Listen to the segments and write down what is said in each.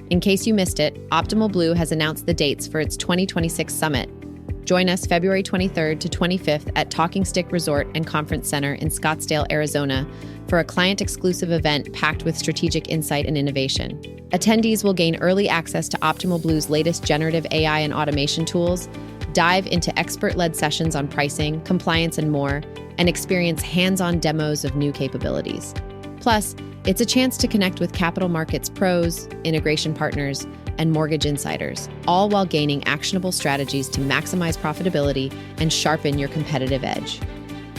In case you missed it, Optimal Blue has announced the dates for its 2026 summit. Join us February 23rd to 25th at Talking Stick Resort and Conference Center in Scottsdale, Arizona, for a client-exclusive event packed with strategic insight and innovation. Attendees will gain early access to Optimal Blue's latest generative AI and automation tools, dive into expert-led sessions on pricing, compliance, and more, and experience hands-on demos of new capabilities. Plus, it's a chance to connect with capital markets pros, integration partners, and mortgage insiders, all while gaining actionable strategies to maximize profitability and sharpen your competitive edge.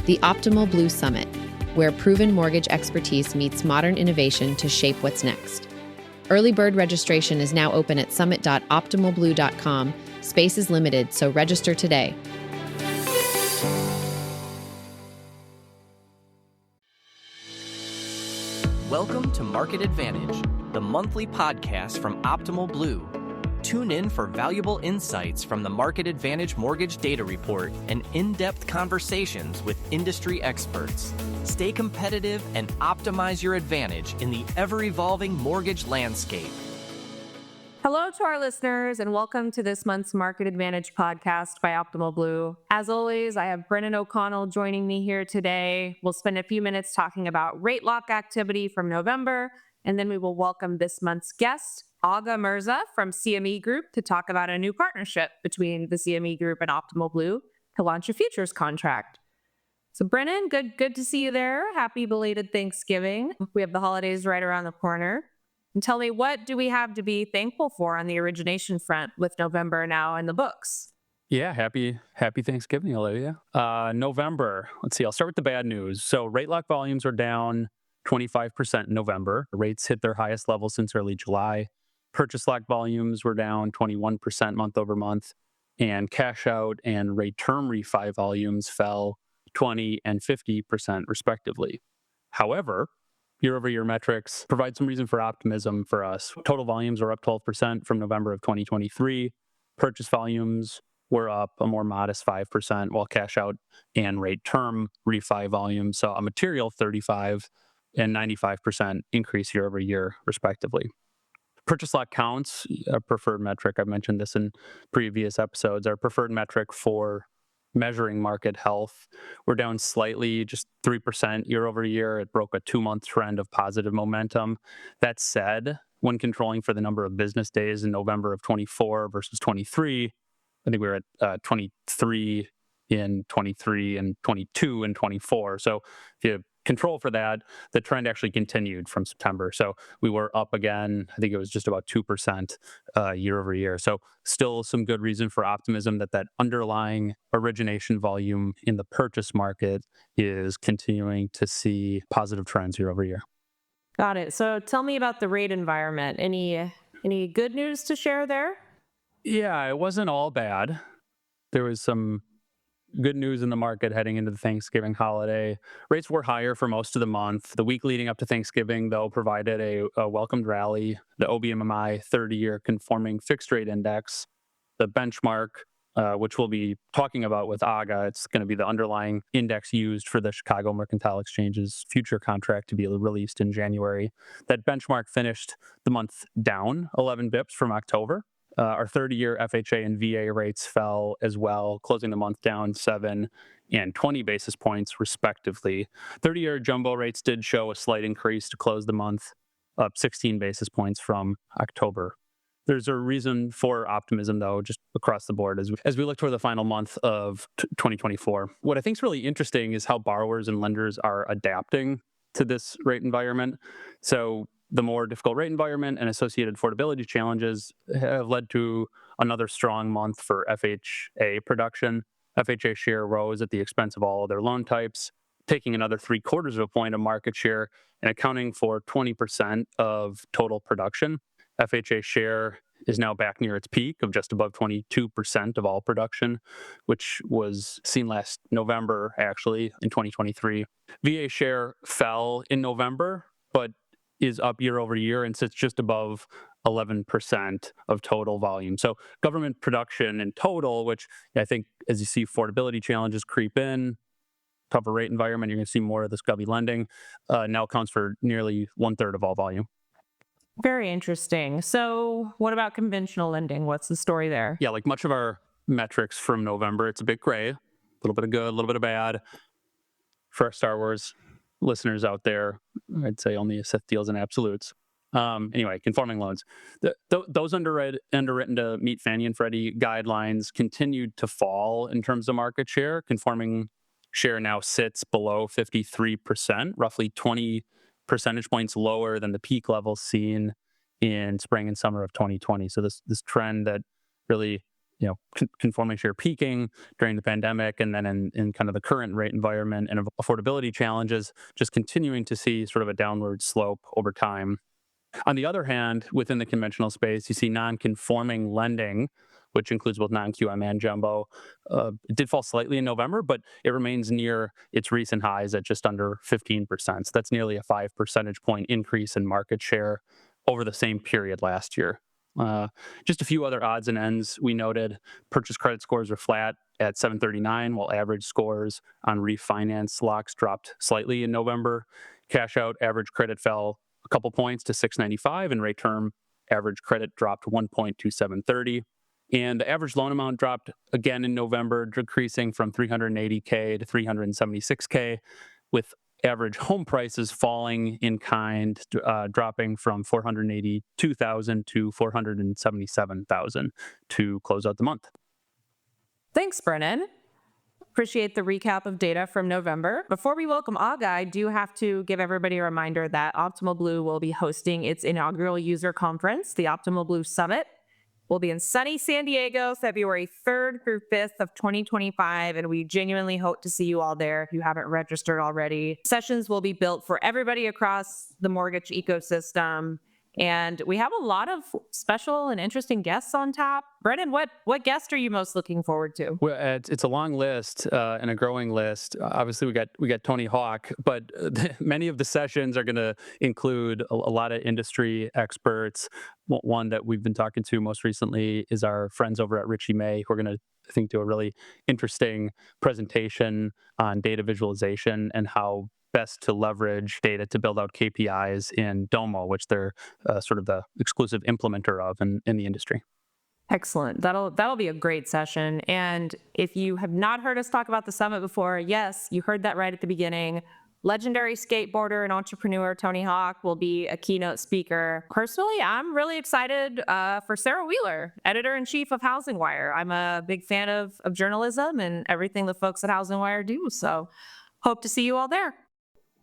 The Optimal Blue Summit, where proven mortgage expertise meets modern innovation to shape what's next. Early bird registration is now open at summit.optimalblue.com. Space is limited, so register today. Welcome to Market Advantage, the monthly podcast from Optimal Blue. Tune in for valuable insights from the Market Advantage Mortgage Data Report and in-depth conversations with industry experts. Stay competitive and optimize your advantage in the ever-evolving mortgage landscape. Hello to our listeners and welcome to this month's Market Advantage podcast by Optimal Blue. As always, I have Brennan O'Connell joining me here today. We'll spend a few minutes talking about rate lock activity from November, and then we will welcome this month's guest, Agha Mirza from CME Group, to talk about a new partnership between the CME Group and Optimal Blue to launch a futures contract. So Brennan, good to see you there. Happy belated Thanksgiving. We have the holidays right around the corner. And tell me, what do we have to be thankful for on the origination front with November now in the books? Yeah, happy Thanksgiving, Olivia. November, let's see, I'll start with the bad news. So rate lock volumes are down 25% in November. Rates hit their highest level since early July. Purchase lock volumes were down 21% month over month. And cash out and rate term refi volumes fell 20 and 50% respectively. However, year-over-year metrics provide some reason for optimism for us. Total volumes are up 12% from November of 2023. Purchase volumes were up a more modest 5%, while cash out and rate term refi volumes saw a material 35 and 95% increase year-over-year, respectively. Purchase lock counts, a preferred metric, I've mentioned this in previous episodes, our preferred metric for measuring market health. We're down slightly, just 3% year over year. It broke a 2-month trend of positive momentum. That said, when controlling for the number of business days in November of 24 versus 23, I think we were at 23 in 23 and 22 in 24. So if you control for that, the trend actually continued from September. So we were up again. I think it was just about 2% year over year. So still some good reason for optimism that underlying origination volume in the purchase market is continuing to see positive trends year over year. Got it. So tell me about the rate environment. Any good news to share there? Yeah, it wasn't all bad. There was some good news in the market heading into the Thanksgiving holiday. Rates were higher for most of the month. The week leading up to Thanksgiving, though, provided a welcomed rally. The OBMMI 30-year conforming fixed rate index, the benchmark, which we'll be talking about with Agha, it's going to be the underlying index used for the Chicago Mercantile Exchange's future contract to be released in January. That benchmark finished the month down 11 bips from October. Our 30-year FHA and VA rates fell as well, closing the month down 7 and 20 basis points, respectively. 30-year jumbo rates did show a slight increase to close the month, up 16 basis points from October. There's a reason for optimism, though, just across the board as we look toward the final month of 2024. What I think is really interesting is how borrowers and lenders are adapting to this rate environment. So the more difficult rate environment and associated affordability challenges have led to another strong month for FHA production. FHA share rose at the expense of all other loan types, taking another 0.75 of a point of market share and accounting for 20% of total production. FHA share is now back near its peak of just above 22% of all production, which was seen last November, actually, in 2023. VA share fell in November, but is up year over year and sits just above 11% of total volume. So government production in total, which I think as you see affordability challenges creep in, tougher rate environment, you're going to see more of this govy lending, now accounts for nearly 1/3 of all volume. Very interesting. So what about conventional lending? What's the story there? Yeah, like much of our metrics from November, it's a bit gray, a little bit of good, a little bit of bad. For our Star Wars listeners out there, I'd say only Sith deals in absolutes. Anyway, conforming loans. Those underwritten to meet Fannie and Freddie guidelines continued to fall in terms of market share. Conforming share now sits below 53%, roughly 20 percentage points lower than the peak levels seen in spring and summer of 2020. So this trend that really, conforming share peaking during the pandemic, and then in kind of the current rate environment and affordability challenges, just continuing to see sort of a downward slope over time. On the other hand, within the conventional space, you see non-conforming lending, which includes both non-QM and jumbo. It did fall slightly in November, but it remains near its recent highs at just under 15%. So that's nearly a 5 percentage point increase in market share over the same period last year. Just a few other odds and ends we noted. Purchase credit scores were flat at 739, while average scores on refinance locks dropped slightly in November. Cash out average credit fell a couple points to 695, and rate term average credit dropped 1 point to 730. And the average loan amount dropped again in November, decreasing from 380K to 376K, with average home prices falling in kind, dropping from 482,000 to 477,000 to close out the month. Thanks, Brennan. Appreciate the recap of data from November. Before we welcome Agha, I do have to give everybody a reminder that Optimal Blue will be hosting its inaugural user conference, the Optimal Blue Summit. We'll be in sunny San Diego, February 3rd through 5th of 2025, and we genuinely hope to see you all there if you haven't registered already. Sessions will be built for everybody across the mortgage ecosystem, and we have a lot of special and interesting guests on tap. Brennan, what guest are you most looking forward to? Well, it's a long list and a growing list. Obviously, we got Tony Hawk, but many of the sessions are going to include a lot of industry experts. One that we've been talking to most recently is our friends over at Richie May, who are going to, I think, do a really interesting presentation on data visualization and how best to leverage data to build out KPIs in Domo, which they're sort of the exclusive implementer of in the industry. Excellent. That'll be a great session. And if you have not heard us talk about the summit before, yes, you heard that right at the beginning. Legendary skateboarder and entrepreneur Tony Hawk will be a keynote speaker. Personally, I'm really excited for Sarah Wheeler, editor-in-chief of Housing Wire. I'm a big fan of journalism and everything the folks at Housing Wire do. So hope to see you all there.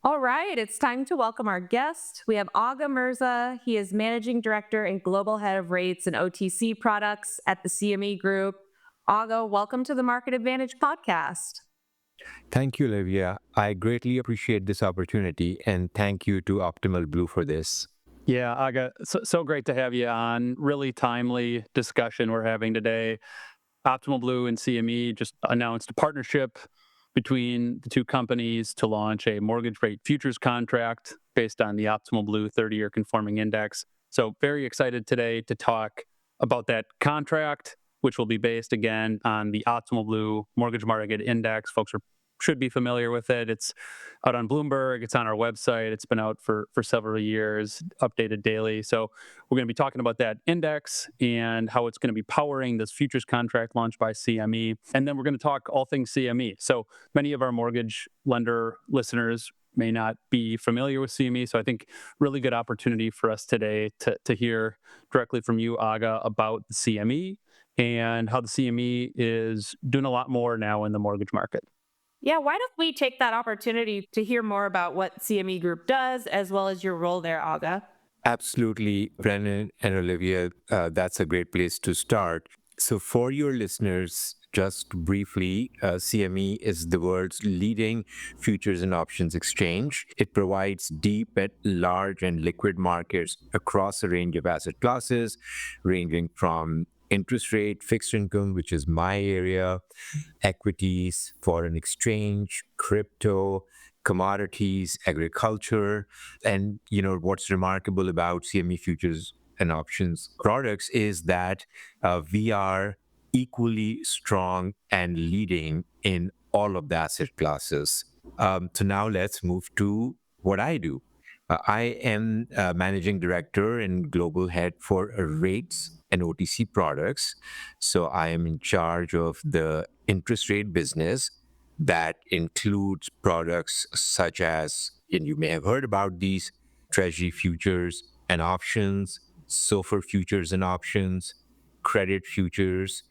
All right, it's time to welcome our guest. We have Agha Mirza. He is Managing Director and Global Head of Rates and OTC Products at the CME Group. Agha, welcome to the Market Advantage podcast. Thank you, Olivia. I greatly appreciate this opportunity, and thank you to Optimal Blue for this. Yeah, Agha, so great to have you on. Really timely discussion we're having today. Optimal Blue and CME just announced a partnership between the two companies to launch a mortgage rate futures contract based on the Optimal Blue 30-year conforming index. So very excited today to talk about that contract, which will be based again on the Optimal Blue mortgage market index. Folks should be familiar with it. It's out on Bloomberg. It's on our website. It's been out for several years, updated daily. So we're going to be talking about that index and how it's going to be powering this futures contract launched by CME. And then we're going to talk all things CME. So many of our mortgage lender listeners may not be familiar with CME. So I think really good opportunity for us today to hear directly from you, Agha, about the CME and how the CME is doing a lot more now in the mortgage market. Yeah, why don't we take that opportunity to hear more about what CME Group does, as well as your role there, Agha? Absolutely, Brennan and Olivia, that's a great place to start. So for your listeners, just briefly, CME is the world's leading futures and options exchange. It provides deep, large, and liquid markets across a range of asset classes, ranging from interest rate, fixed income, which is my area, equities, foreign exchange, crypto, commodities, agriculture. And, what's remarkable about CME futures and options products is that we are equally strong and leading in all of the asset classes. So now let's move to what I do. I am managing director and global head for rates and OTC products. So I am in charge of the interest rate business that includes products such as, and you may have heard about these, treasury futures and options, SOFR futures and options, credit futures,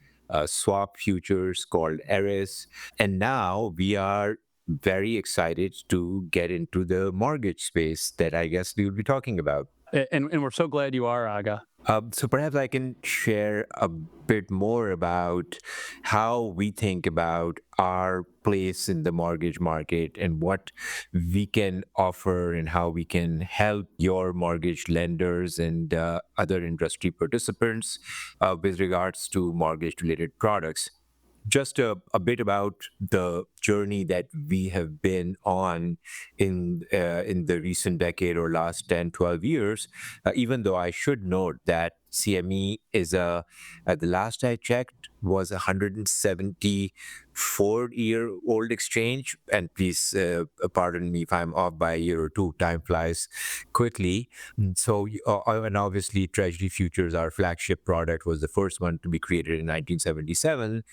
swap futures called ERIS. And now we are very excited to get into the mortgage space that I guess we will be talking about. And we're so glad you are, Agha. So perhaps I can share a bit more about how we think about our place in the mortgage market and what we can offer and how we can help your mortgage lenders and other industry participants with regards to mortgage-related products. Just a bit about the journey that we have been on in the recent decade or last 10, 12 years, even though I should note that CME is at the last I checked, was a 174-year-old exchange. And please pardon me if I'm off by a year or two. Time flies quickly. So, and obviously, Treasury futures, our flagship product, was the first one to be created in 1977.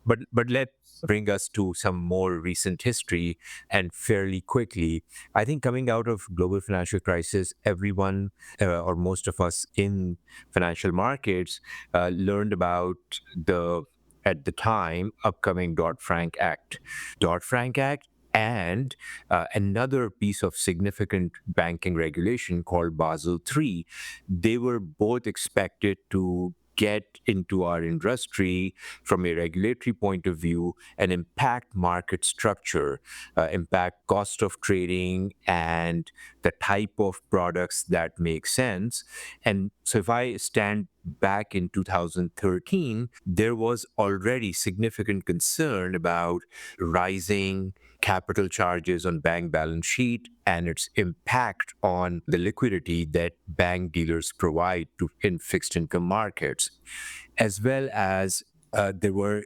But let's bring us to some more recent history and fairly quickly. I think coming out of global financial crisis, everyone or most of us in financial markets learned about the at the time upcoming Dodd-Frank Act. Dodd-Frank Act and another piece of significant banking regulation called Basel III. They were both expected to get into our industry from a regulatory point of view and impact market structure, impact cost of trading and the type of products that make sense. And so if I stand back in 2013, there was already significant concern about rising capital charges on bank balance sheet and its impact on the liquidity that bank dealers provide to in fixed income markets, as well as there were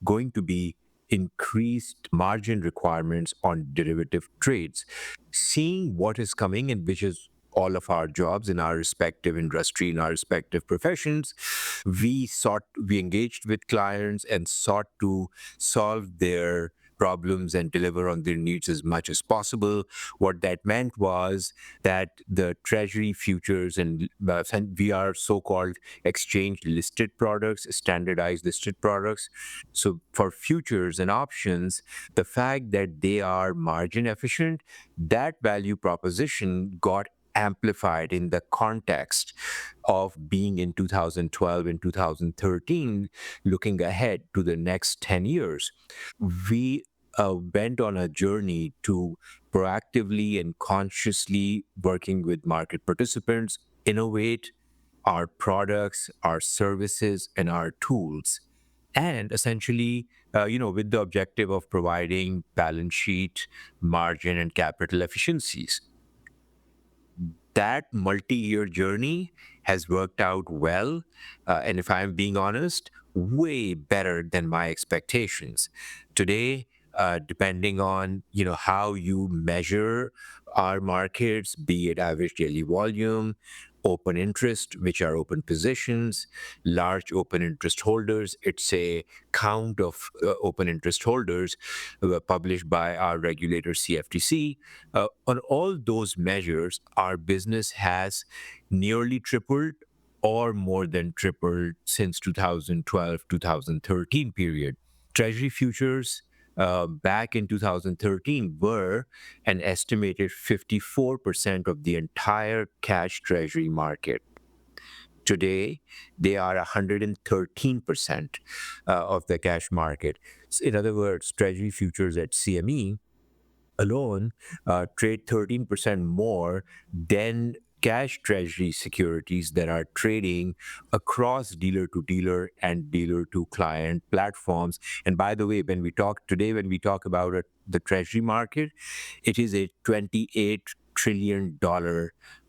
going to be increased margin requirements on derivative trades. Seeing what is coming, and which is all of our jobs in our respective industry, in our respective professions, we engaged with clients and sought to solve their problems and deliver on their needs as much as possible. What that meant was that the treasury futures and we are so-called exchange listed products, standardized listed products. So for futures and options, the fact that they are margin efficient, that value proposition got amplified in the context of being in 2012 and 2013, looking ahead to the next 10 years. We went on a journey to proactively and consciously working with market participants, innovate our products, our services, and our tools. And essentially, with the objective of providing balance sheet, margin, and capital efficiencies. That multi-year journey has worked out well, and if I'm being honest, way better than my expectations. Today, depending on how you measure our markets, be it average daily volume, open interest, which are open positions, large open interest holders. It's a count of open interest holders published by our regulator CFTC. On all those measures, our business has nearly tripled or more than tripled since 2012-2013 period. Treasury futures back in 2013 were an estimated 54% of the entire cash treasury market. Today, they are 113% of the cash market. In other words, treasury futures at CME alone trade 13% more than cash treasury securities that are trading across dealer to dealer and dealer to client platforms. And by the way, when we talk about the treasury market, it is a $28 trillion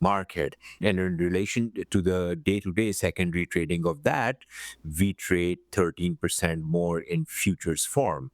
market. And in relation to the day-to-day secondary trading of that, we trade 13% more in futures form.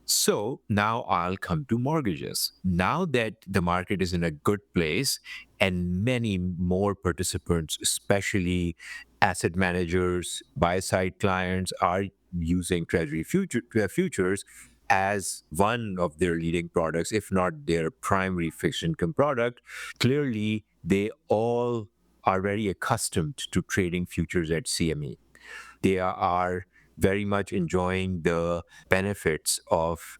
So now I'll come to mortgages. Now that the market is in a good place and many more participants, especially asset managers, buy side clients, are using futures as one of their leading products, if not their primary fixed income product, clearly they all are very accustomed to trading futures at CME. They are very much enjoying the benefits of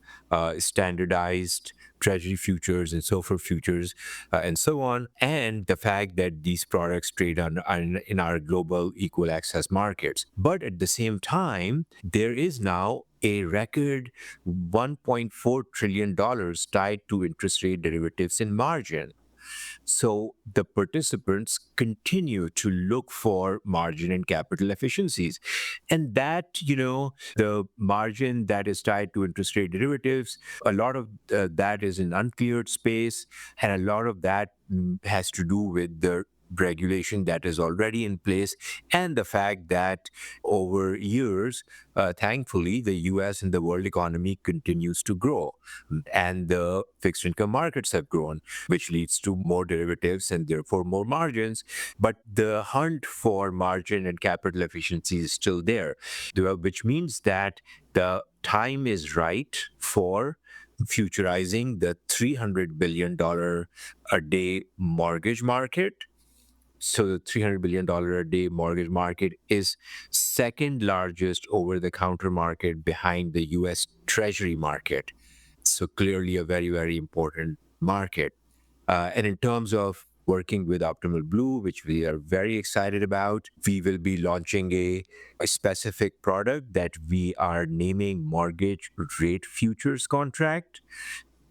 standardized treasury futures and SOFR futures and so on, and the fact that these products trade in our global equal access markets. But at the same time, there is now a record $1.4 trillion tied to interest rate derivatives in margin. So the participants continue to look for margin and capital efficiencies. And that, the margin that is tied to interest rate derivatives, a lot of that is in uncleared space. And a lot of that has to do with the regulation that is already in place and the fact that over years, thankfully, the US and the world economy continues to grow and the fixed income markets have grown, which leads to more derivatives and therefore more margins. But the hunt for margin and capital efficiency is still there, which means that the time is right for futurizing the $300 billion a day mortgage market. So the $300 billion a day mortgage market is second largest over the counter market behind the US Treasury market. So clearly a very, very important market. And in terms of working with Optimal Blue, which we are very excited about, we will be launching a specific product that we are naming Mortgage Rate Futures Contract.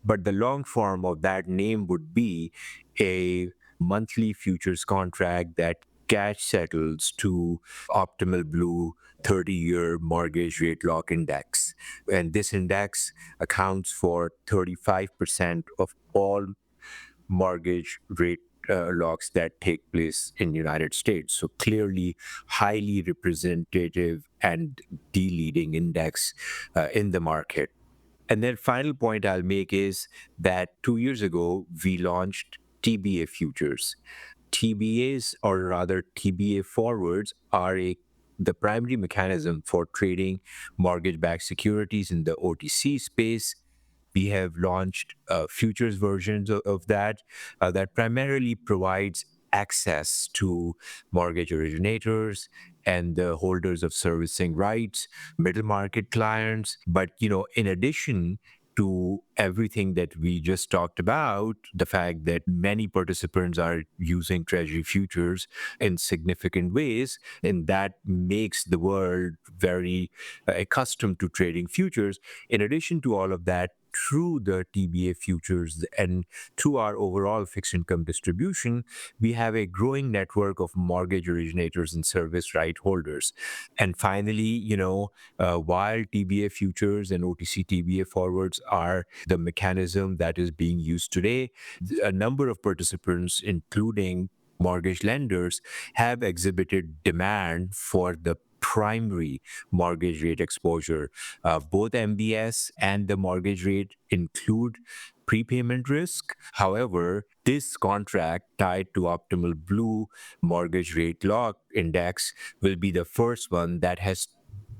But the long form of that name would be a monthly futures contract that cash settles to Optimal Blue 30-year mortgage rate lock index. And this index accounts for 35% of all mortgage rate locks that take place in the United States. So clearly highly representative and the leading index in the market. And then final point I'll make is that 2 years ago, we launched TBA futures. TBAs, or rather TBA forwards, are the primary mechanism for trading mortgage-backed securities in the OTC space. We have launched futures versions of that that primarily provides access to mortgage originators and the holders of servicing rights, middle market clients. But, in addition to everything that we just talked about, the fact that many participants are using treasury futures in significant ways, and that makes the world very accustomed to trading futures. In addition to all of that, through the TBA futures and through our overall fixed income distribution, we have a growing network of mortgage originators and service right holders. And finally, while TBA futures and OTC TBA forwards are the mechanism that is being used today, a number of participants, including mortgage lenders, have exhibited demand for the primary mortgage rate exposure. Both MBS and the mortgage rate include prepayment risk. However, this contract tied to Optimal Blue mortgage rate lock index will be the first one that has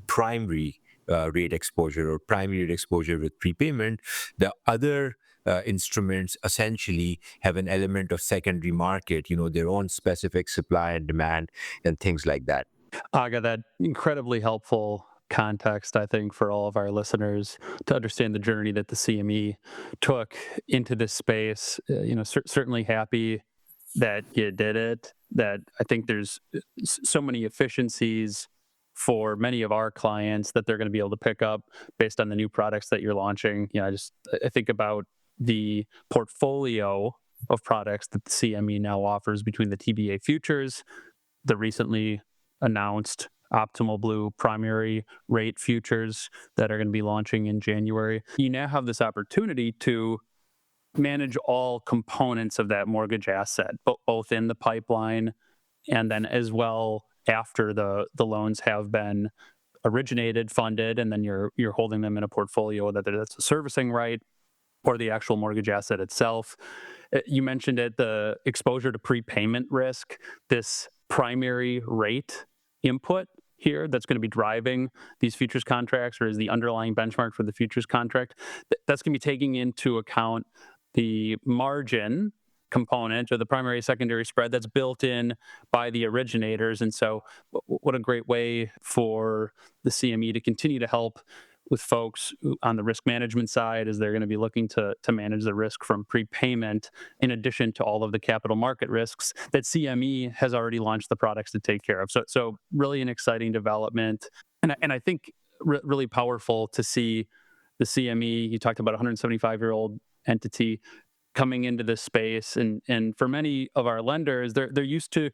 primary rate exposure or primary rate exposure with prepayment. The other instruments essentially have an element of secondary market, their own specific supply and demand and things like that. Agha, that incredibly helpful context, I think, for all of our listeners to understand the journey that the CME took into this space. Certainly happy that you did it, that I think there's so many efficiencies for many of our clients that they're going to be able to pick up based on the new products that you're launching. I think about the portfolio of products that the CME now offers between the TBA futures, the recently announced Optimal Blue primary rate futures that are going to be launching in January. You now have this opportunity to manage all components of that mortgage asset, both in the pipeline and then as well after the loans have been originated, funded, and then you're holding them in a portfolio, whether that's a servicing right or the actual mortgage asset itself. You mentioned it, the exposure to prepayment risk, this primary rate input here that's going to be driving these futures contracts, or is the underlying benchmark for the futures contract. That's going to be taking into account the margin component or the primary secondary spread that's built in by the originators. And so what a great way for the CME to continue to help with folks on the risk management side, as they're going to be looking to manage the risk from prepayment, in addition to all of the capital market risks that CME has already launched the products to take care of. So really an exciting development. And I think really powerful to see the CME, you talked about a 175-year-old entity coming into this space. And for many of our lenders, they're used to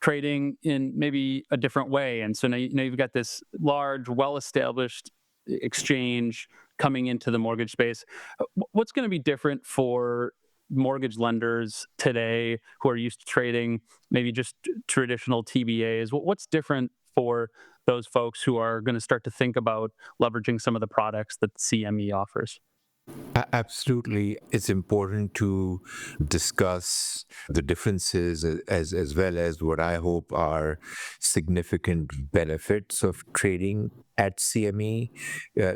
trading in maybe a different way. And so now you've got this large, well-established exchange coming into the mortgage space. What's going to be different for mortgage lenders today who are used to trading maybe just traditional TBAs? What's different for those folks who are going to start to think about leveraging some of the products that CME offers? Absolutely. It's important to discuss the differences as well as what I hope are significant benefits of trading at CME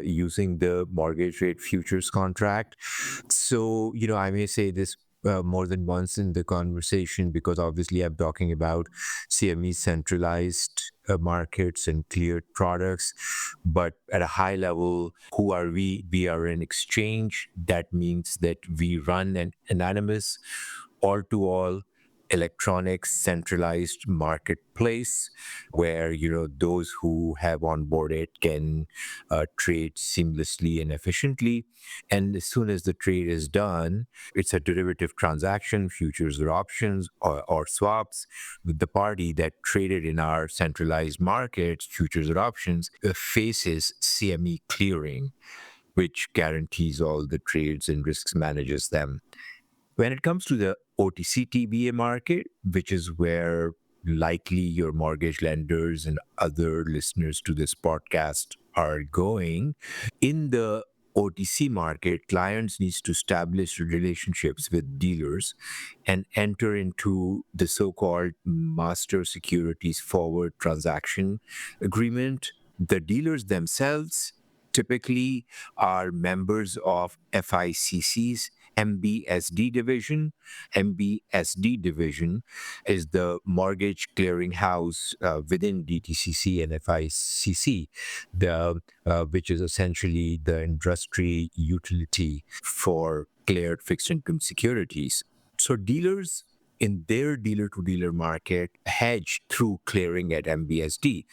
using the mortgage rate futures contract. So, I may say this more than once in the conversation, because obviously I'm talking about CME centralized markets and cleared products. But at a high level, who are we? We are an exchange. That means that we run an anonymous, all-to-all electronic centralized marketplace where those who have onboarded can trade seamlessly and efficiently. And as soon as the trade is done, it's a derivative transaction, futures or options or swaps, with the party that traded in our centralized markets, futures or options, faces CME clearing, which guarantees all the trades and risks, manages them. When it comes to the OTC TBA market, which is where likely your mortgage lenders and other listeners to this podcast are going, in the OTC market, clients need to establish relationships with dealers and enter into the so-called master securities forward transaction agreement. The dealers themselves typically are members of FICC's MBSD division. MBSD division is the mortgage clearing house within DTCC and FICC, which is essentially the industry utility for cleared fixed income securities. So dealers in their dealer-to-dealer market hedge through clearing at MBSD.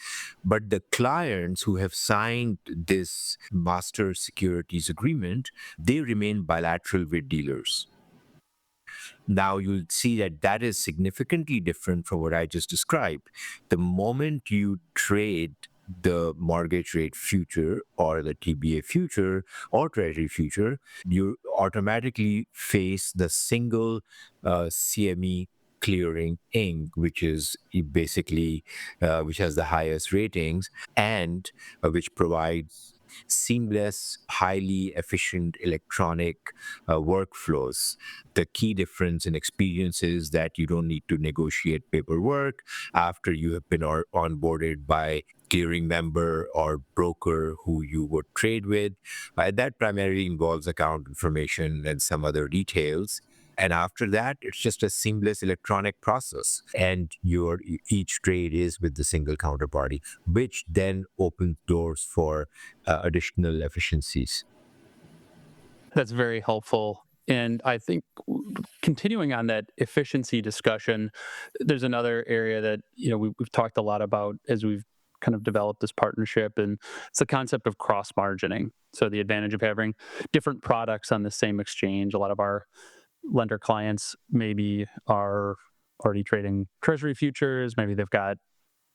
But the clients who have signed this master securities agreement, they remain bilateral with dealers. Now you'll see that is significantly different from what I just described. The moment you trade the mortgage rate future or the TBA future or Treasury future, you automatically face the single CME clearing Inc., which is basically which has the highest ratings and which provides seamless, highly efficient electronic workflows. The key difference in experience is that you don't need to negotiate paperwork after you have been onboarded by clearing member or broker who you would trade with. That primarily involves account information and some other details. And after that, it's just a seamless electronic process. And each trade is with the single counterparty, which then opens doors for additional efficiencies. That's very helpful. And I think continuing on that efficiency discussion, there's another area that we've talked a lot about as we've kind of developed this partnership, and it's the concept of cross margining. So the advantage of having different products on the same exchange. A lot of our lender clients maybe are already trading Treasury futures. Maybe they've got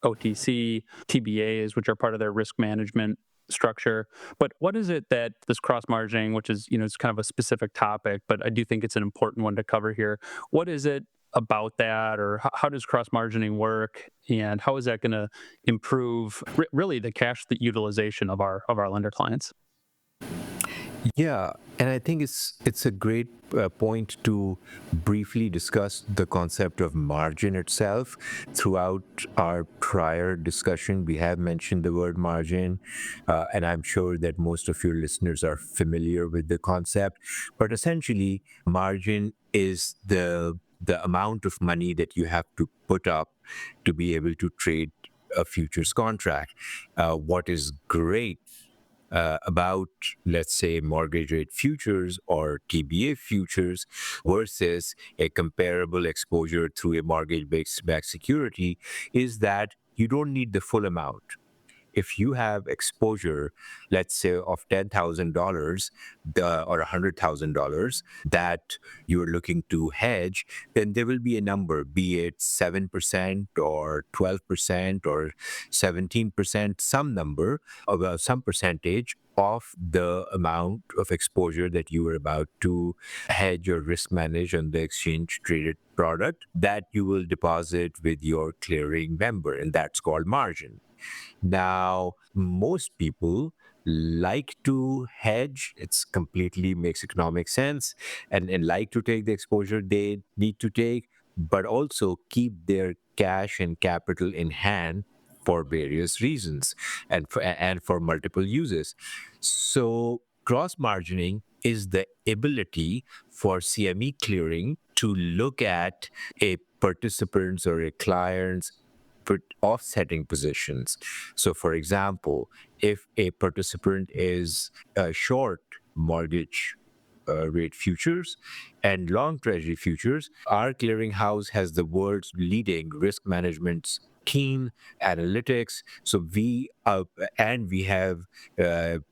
OTC, TBAs, which are part of their risk management structure. But what is it that this cross-margining, which is, it's kind of a specific topic, but I do think it's an important one to cover here. What is it about that, or how does cross margining work, and how is that going to improve really the cash utilization of our lender clients? Yeah, and I think it's a great point to briefly discuss the concept of margin itself. Throughout our prior discussion, we have mentioned the word margin, and I'm sure that most of your listeners are familiar with the concept. But essentially, margin is the amount of money that you have to put up to be able to trade a futures contract. What is great about, let's say, mortgage rate futures or TBA futures versus a comparable exposure through a mortgage-based backed security is that you don't need the full amount. If you have exposure, let's say, of $10,000 or $100,000 that you're looking to hedge, then there will be a number, be it 7% or 12% or 17%, some number of some percentage of the amount of exposure that you are about to hedge or risk manage on the exchange traded product that you will deposit with your clearing member, and that's called margin. Now, most people like to hedge. It's completely makes economic sense and like to take the exposure they need to take, but also keep their cash and capital in hand for various reasons and for multiple uses. So cross margining is the ability for CME clearing to look at a participant's or a client's offsetting positions. So, for example, if a participant is short mortgage rate futures and long treasury futures, our clearinghouse has the world's leading risk management team, analytics. So we have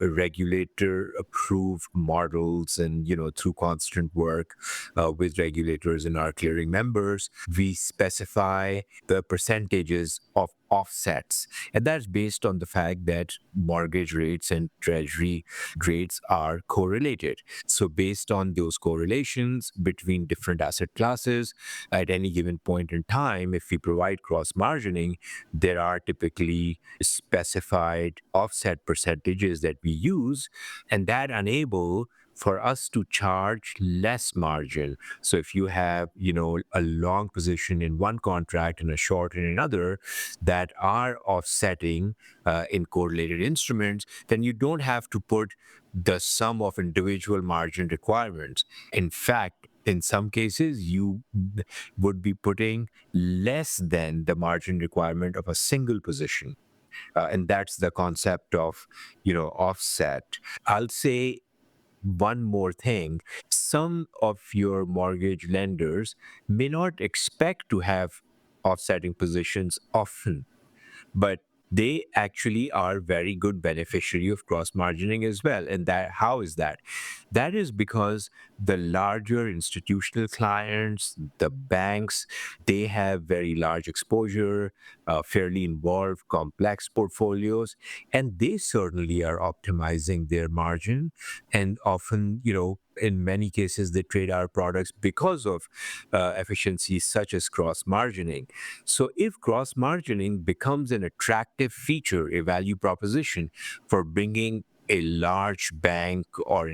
regulator approved models, and through constant work with regulators and our clearing members, we specify the percentages of offsets, and that's based on the fact that mortgage rates and treasury rates are correlated. So based on those correlations between different asset classes at any given point in time, if we provide cross margining, there are typically specified offset percentages that we use, and that enable for us to charge less margin. So if you have, a long position in one contract and a short in another that are offsetting in correlated instruments, then you don't have to put the sum of individual margin requirements. In fact, in some cases, you would be putting less than the margin requirement of a single position. And that's the concept of, offset. I'll say one more thing. Some of your mortgage lenders may not expect to have offsetting positions often, but they actually are very good beneficiary of cross margining as well. And that, how is that? That is because the larger institutional clients, the banks, they have very large exposure, fairly involved, complex portfolios, and they certainly are optimizing their margin. And often, in many cases, they trade our products because of efficiencies such as cross margining. So if cross margining becomes an attractive feature, a value proposition for bringing a large bank or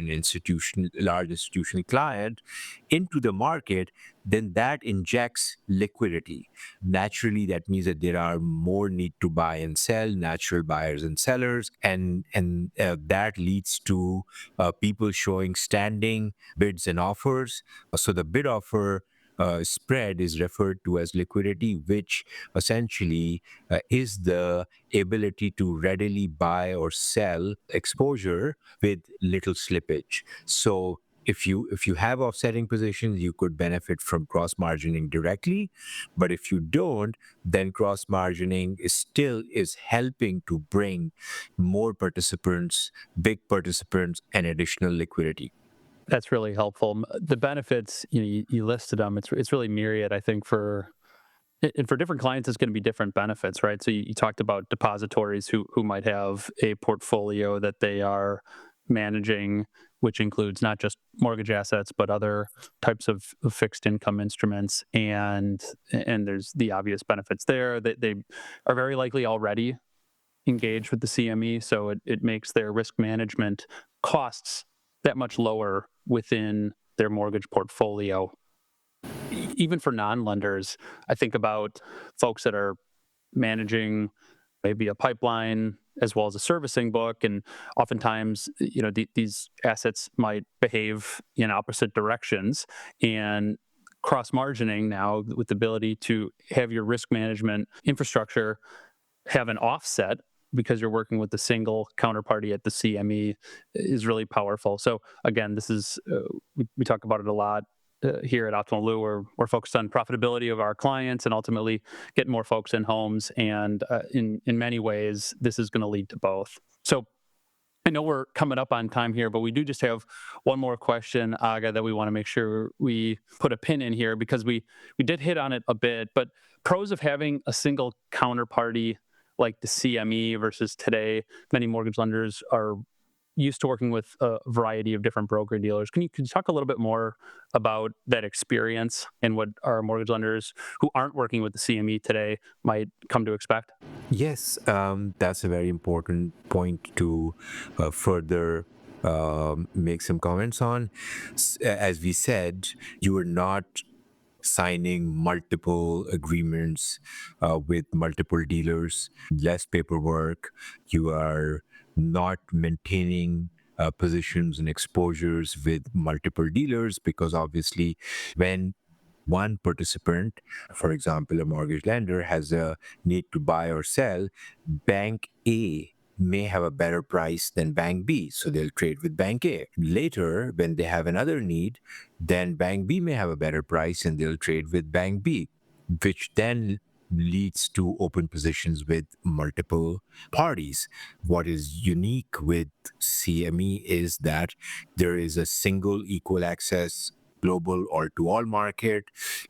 large institutional client into the market, then that injects liquidity. Naturally, that means that there are more need to buy and sell, natural buyers and sellers, and that leads to people showing standing bids and offers. So the bid offer spread is referred to as liquidity, which essentially is the ability to readily buy or sell exposure with little slippage. So if you have offsetting positions, you could benefit from cross margining directly, but if you don't, then cross margining is helping to bring more participants, big participants, and additional liquidity. That's really helpful. The benefits, you listed them. It's really myriad. I think for different clients, it's going to be different benefits, right? So you talked about depositories who might have a portfolio that they are managing which includes not just mortgage assets, but other types of fixed income instruments. And there's the obvious benefits there that they are very likely already engaged with the CME. So it makes their risk management costs that much lower within their mortgage portfolio. Even for non-lenders, I think about folks that are managing maybe a pipeline as well as a servicing book, and oftentimes, these assets might behave in opposite directions, and cross-margining now with the ability to have your risk management infrastructure have an offset because you're working with a single counterparty at the CME is really powerful. So again, this is we talk about it a lot here at Optimal Blue. We're focused on profitability of our clients and ultimately getting more folks in homes. And in many ways, this is going to lead to both. So I know we're coming up on time here, but we do just have one more question, Agha, that we want to make sure we put a pin in here, because we did hit on it a bit. But pros of having a single counterparty like the CME versus today, many mortgage lenders are used to working with a variety of different broker dealers. Can you talk a little bit more about that experience and what our mortgage lenders who aren't working with the CME today might come to expect? Yes, that's a very important point to further make some comments on. As we said, you are not signing multiple agreements with multiple dealers, less paperwork. You are not maintaining positions and exposures with multiple dealers, because obviously when one participant, for example, a mortgage lender, has a need to buy or sell, Bank A may have a better price than Bank B, so they'll trade with Bank A. Later, when they have another need, then Bank B may have a better price and they'll trade with Bank B, which then leads to open positions with multiple parties. What is unique with CME is that there is a single equal access global all to all market.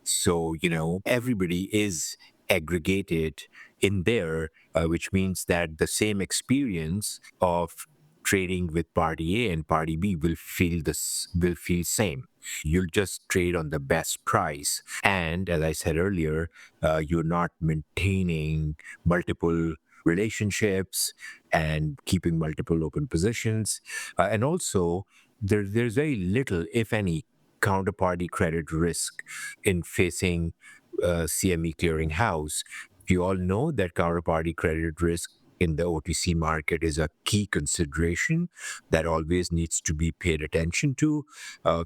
So, everybody is aggregated in there, which means that the same experience of trading with party A and party B will feel same. You'll just trade on the best price. And as I said earlier, you're not maintaining multiple relationships and keeping multiple open positions. And also, there's very little, if any, counterparty credit risk in facing CME clearinghouse. You all know that counterparty credit risk in the OTC market is a key consideration that always needs to be paid attention to.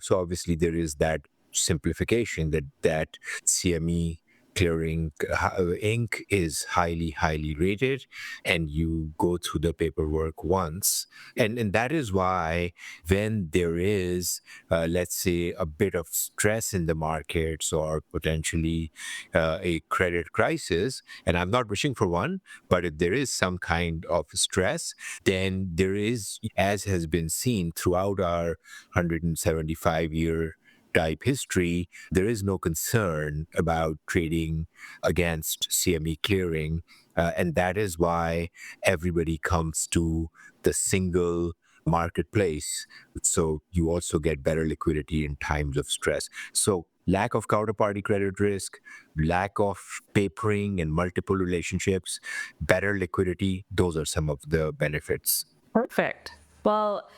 So obviously there is that simplification that CME Clearing Inc. is highly rated, and you go through the paperwork once. And that is why when there is, let's say, a bit of stress in the markets or potentially a credit crisis, and I'm not wishing for one, but if there is some kind of stress, then there is, as has been seen throughout our 175-year type history, there is no concern about trading against CME clearing. And that is why everybody comes to the single marketplace. So you also get better liquidity in times of stress. So lack of counterparty credit risk, lack of papering and multiple relationships, better liquidity, those are some of the benefits. Perfect. Well,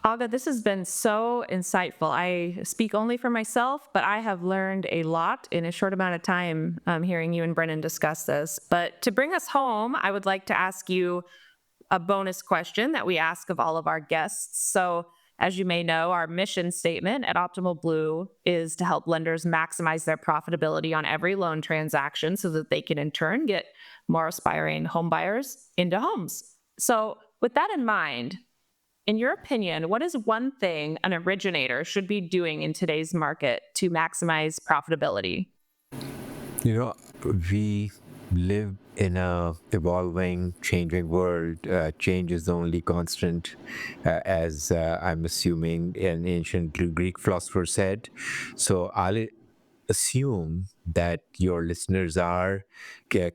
Agha, this has been so insightful. I speak only for myself, but I have learned a lot in a short amount of time hearing you and Brennan discuss this. But to bring us home, I would like to ask you a bonus question that we ask of all of our guests. So, as you may know, our mission statement at Optimal Blue is to help lenders maximize their profitability on every loan transaction so that they can in turn get more aspiring home buyers into homes. So, with that in mind, in your opinion, what is one thing an originator should be doing in today's market to maximize profitability? We live in a evolving, changing world. Change is the only constant, as I'm assuming an ancient Greek philosopher said. So I'll assume that your listeners are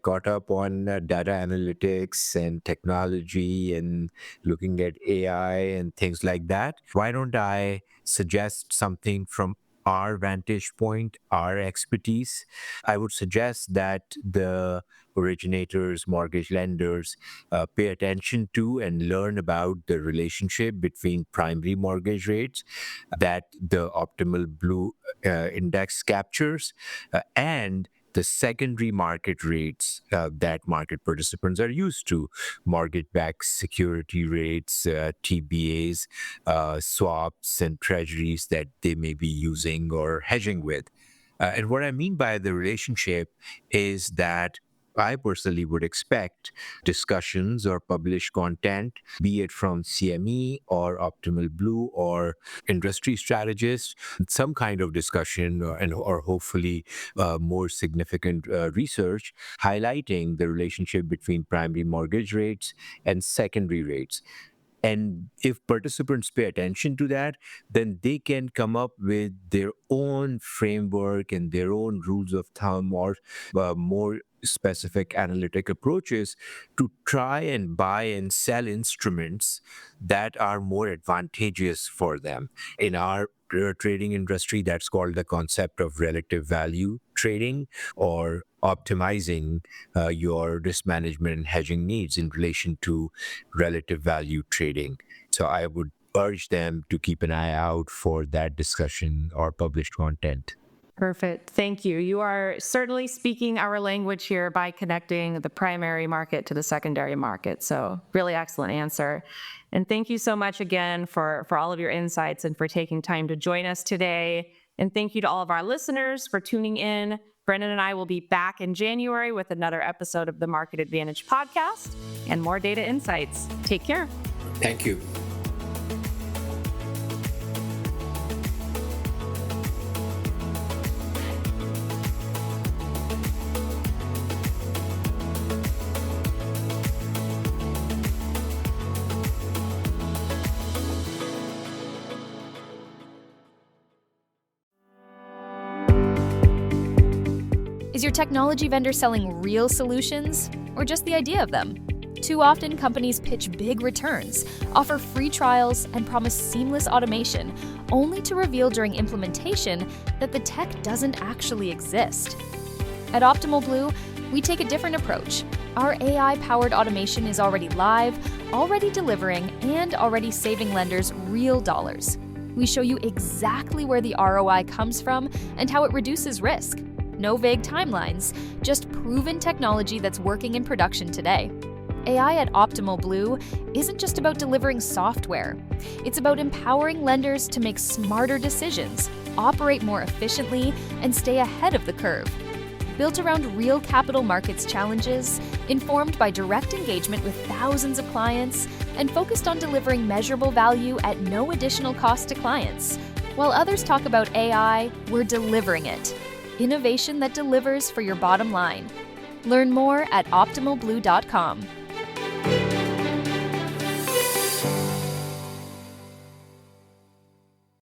caught up on data analytics and technology and looking at AI and things like that, why don't I suggest something from our vantage point, our expertise? I would suggest that the originators, mortgage lenders, pay attention to and learn about the relationship between primary mortgage rates that the optimal blue index captures and the secondary market rates that market participants are used to, mortgage-backed security rates, TBAs, swaps, and treasuries that they may be using or hedging with. And what I mean by the relationship is that I personally would expect discussions or published content, be it from CME or Optimal Blue or industry strategists, some kind of discussion or hopefully more significant research highlighting the relationship between primary mortgage rates and secondary rates. And if participants pay attention to that, then they can come up with their own framework and their own rules of thumb or more specific analytic approaches to try and buy and sell instruments that are more advantageous for them. In our trading industry, that's called the concept of relative value trading or optimizing your risk management and hedging needs in relation to relative value trading. So I would urge them to keep an eye out for that discussion or published content. Perfect. Thank you. You are certainly speaking our language here by connecting the primary market to the secondary market. So really excellent answer. And thank you so much again for all of your insights and for taking time to join us today. And thank you to all of our listeners for tuning in. Brendan and I will be back in January with another episode of the Market Advantage podcast and more data insights. Take care. Thank you. Is your technology vendor selling real solutions or just the idea of them? Too often, companies pitch big returns, offer free trials, and promise seamless automation, only to reveal during implementation that the tech doesn't actually exist. At Optimal Blue, we take a different approach. Our AI-powered automation is already live, already delivering, and already saving lenders real dollars. We show you exactly where the ROI comes from and how it reduces risk. No vague timelines, just proven technology that's working in production today. AI at Optimal Blue isn't just about delivering software. It's about empowering lenders to make smarter decisions, operate more efficiently, and stay ahead of the curve. Built around real capital markets challenges, informed by direct engagement with thousands of clients, and focused on delivering measurable value at no additional cost to clients. While others talk about AI, we're delivering it. Innovation that delivers for your bottom line. Learn more at optimalblue.com.